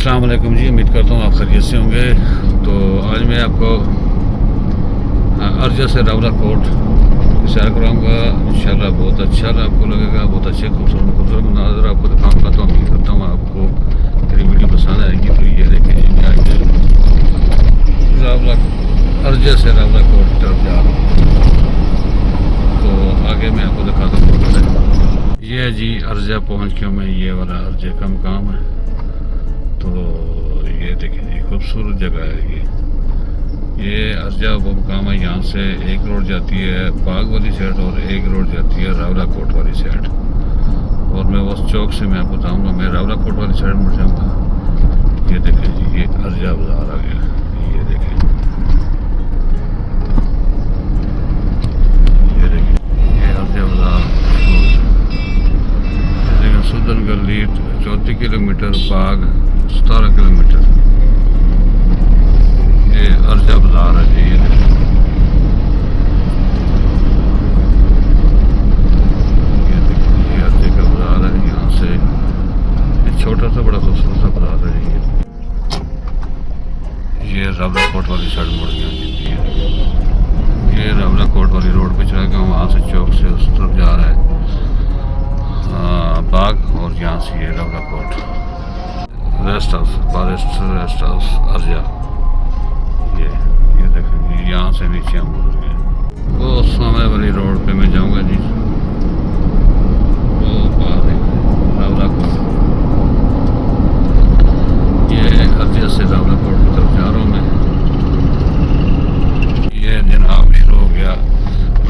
अस्सलाम वालेकुम जी, उम्मीद करता हूँ आप खैरियत से होंगे। तो आज मैं आपको अर्जा से रावलाकोट सैर कराऊँगा। इंशाल्लाह बहुत अच्छा आपको लगेगा, बहुत अच्छे खूबसूरत मंजर आपको दिखाऊँगा। तो उम्मीद करता हूँ आपको मेरी वीडियो पसंद आएगी। तो ये देखें जी, मैं आज अर्जा से रावलाकोट की तरफ जा रहा हूँ। तो आगे मैं आपको दिखाता हूँ। ये जी अर्जा पहुँच के मैं, ये वाला अर्जे का मकाम है। तो ये देखिए जी, खूबसूरत जगह है ये अर्जा वो मकाम है। यहाँ से एक रोड जाती है बाग वाली साइड और एक रोड जाती है रावलाकोट वाली साइड। और मैं उस चौक से मैं आपको बताऊँगा, मैं रावलाकोट वाली साइड मुड़ जाऊँगा। ये देखें जी, ये अर्जा बाज़ार आ गया। ये देखें, ये देखिए, ये अर्जा बाज़ार। लेकिन सुदन गली 34 किलोमीटर, बाग 17 किलोमीटर। ये अर्जा बाजार है जी। ये देखिए, ये अर्जे का बाजार है। यहाँ से ये छोटा सा बड़ा खूबसूरत सा बाजार है जी। ये रावलाकोट वाली साइड मुड़ गया जी। ये रावलाकोट वाली रोड पे चला गया, वहाँ से चौक से उस तरफ जा रहा है बाग, और यहाँ से ये Rawalakot rest house, forest rest house Arja. ये देखें, यहाँ से नीचे हम उतर गए। वो सामने वाली रोड पे मैं जाऊँगा जी। वो बात है रावलाकोट। ये अर्जा से रावलाकोट की तरफ जा रहा हूँ मैं। ये जनाब शुरू हो गया,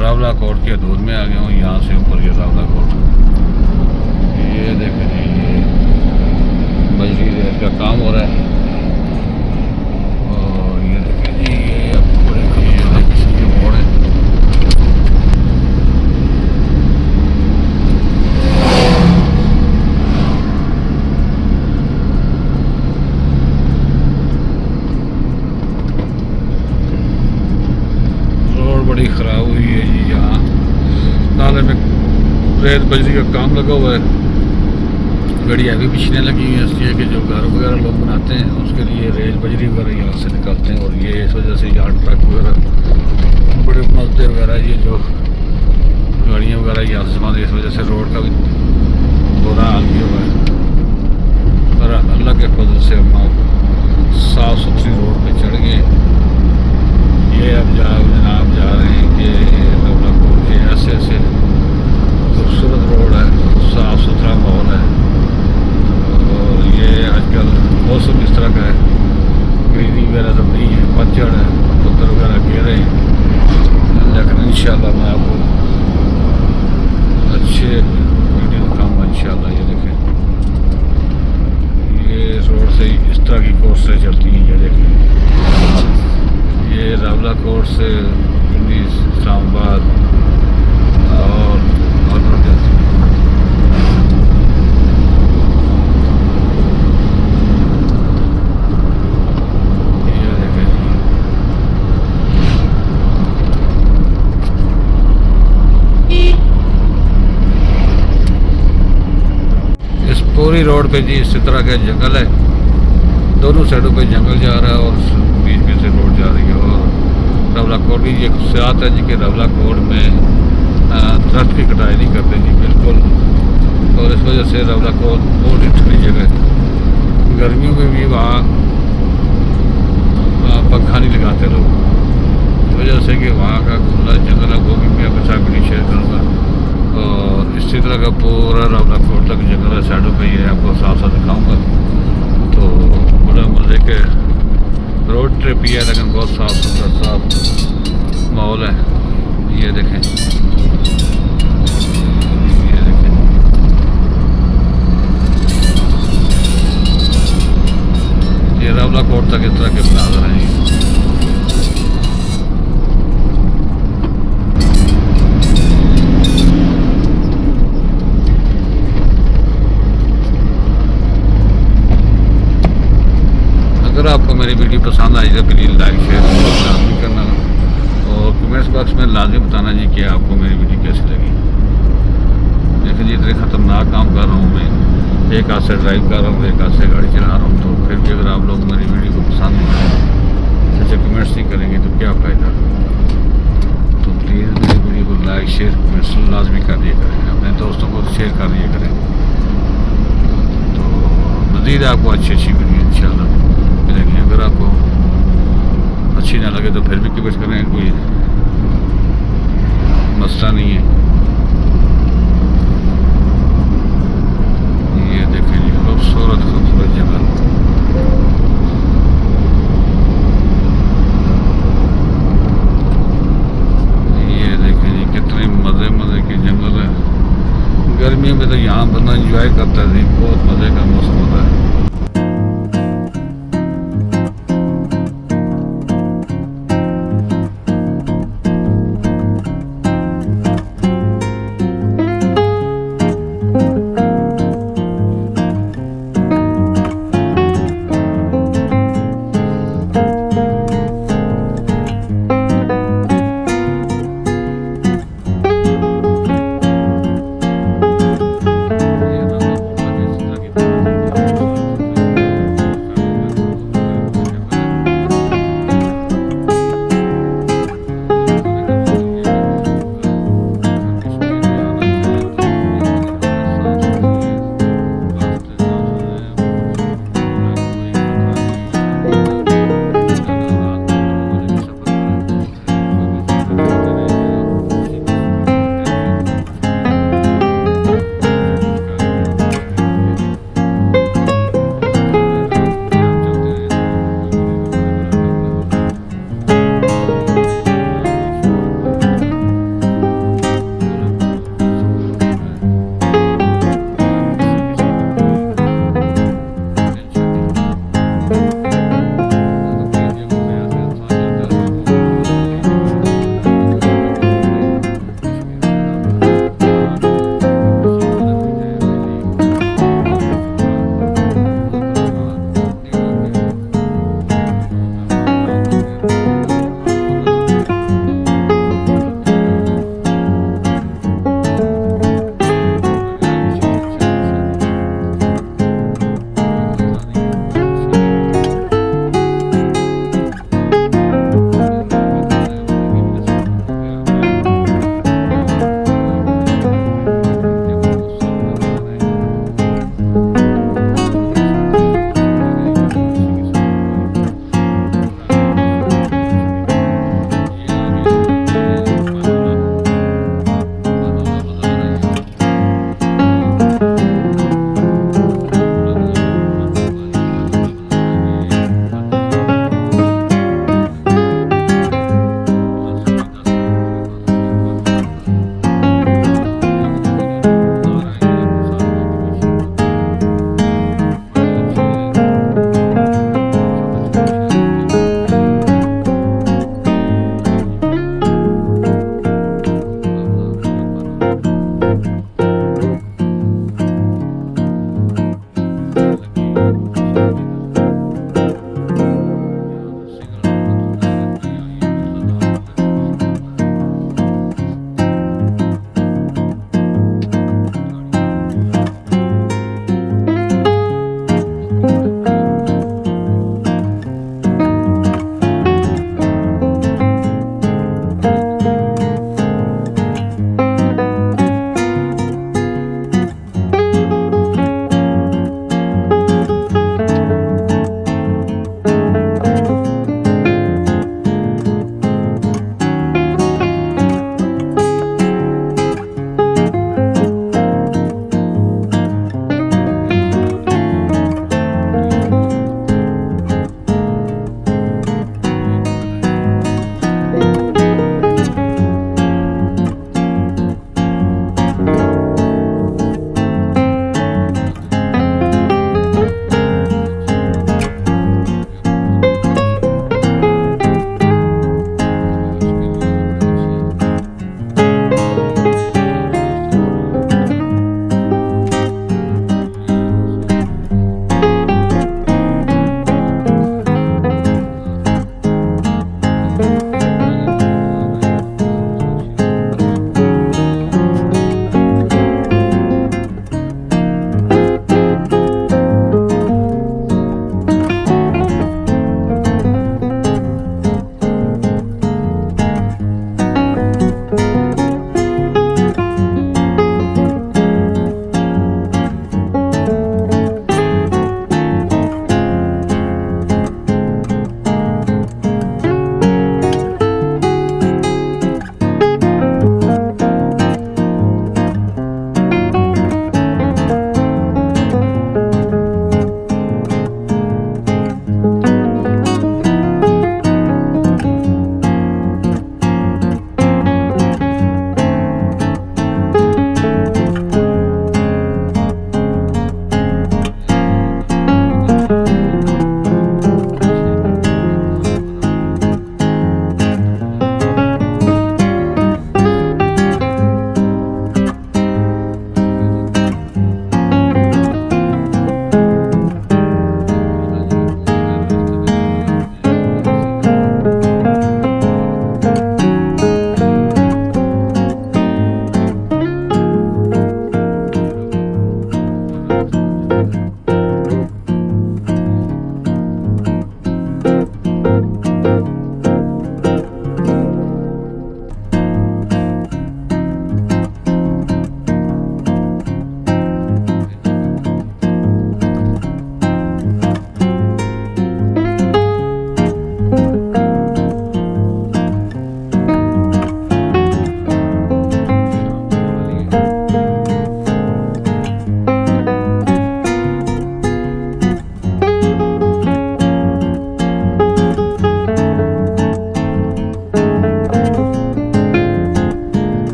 रावलाकोट के दूर में आ गया हूँ। यहाँ से ऊपर ये रावलाकोट। ये देखें जी, ये बजरी रेल का काम हो रहा है। और ये देखें जी, ये अब बड़े किसी के मोड़ है। रोड बड़ी ख़राब हुई है जी। यहाँ नाले में रेत बजरी का काम लगा हुआ है। गाड़ियाँ भी पिछने लगी हुई हैं, इसलिए कि जो घर वगैरह लोग बनाते हैं उसके लिए रेल बजरी वगैरह यहाँ से निकालते हैं। और ये इस वजह से यहाँ ट्रक वगैरह बड़े मजदे वगैरह, ये जो गाड़ियाँ वगैरह यहाँ से जमाते, इस वजह से रोड का भी बुरा हाल भी हुआ है। पर अल्लाह के फजल से हम साफ़ सुथरी रोड पे चढ़ गए। ये अब जनाब जा रहे हैं कि रावलाकोट के ऐसे ऐसे खूबसूरत रोड है, साफ़ सुथरा माहौल है। और ये आजकल मौसम इस तरह का है, ग्रीनरी वगैरह तो नहीं है, पतझड़ है, पत्थर वगैरह गिरे हैं। लेकिन इंशाल्लाह मैं आपको अच्छे वीडियो दिखाऊँगा इंशाल्लाह। ये देखें, ये रोड से इस तरह की कोर्सें चलती हैं। ये देखें, ये रावलाकोट से इस्लामाबाद और जाती है। पूरी रोड पे जी इस तरह का जंगल है, दोनों साइडों पे जंगल जा रहा है और बीच में से रोड जा रही है। और रावलाकोट की ये खुशियात है जी कि रावलाकोट में दरख्त की कटाई नहीं करते जी बिल्कुल। और इस वजह से रावलाकोट बहुत ही ठंडी जगह है। गर्मियों में भी वहाँ पंखा नहीं लगाते लोग, इस वजह से कि वहाँ का खुला जंगल है। वो भी मैं आपके साथ वीडियो शेयर करूँगा। और इसी तरह का पूरा रावलाकोट तक जंगल है साइडों पे, ये आपको साफ साफ दिखाऊंगा। तो बड़ा मज़े के रोड ट्रिप ही है, लेकिन बहुत साफ सुथरा साफ माहौल है। ये देखें, ये देखें, ये रावलाकोट तक इस तरह के मनाज़र हैं। अगर आपको मेरी वीडियो पसंद आई तो प्लीज़ लाइक शेयर लाजमी करना। और कमेंट्स बॉक्स में लाजमी बताना जी कि आपको मेरी वीडियो कैसी लगी। देखिए जी, इतने ख़तरनाक काम कर रहा हूँ मैं, एक हाथ से ड्राइव कर रहा हूँ, एक हाथ से गाड़ी चला रहा हूँ, तो फिर भी उम्मीद है आपको अच्छी अच्छी वीडियो इंशाल्लाह मिलेंगी। अगर आपको अच्छी ना लगे तो फिर भी कमेंट करें, कोई मसला नहीं है। ये देखें जी खूबसूरत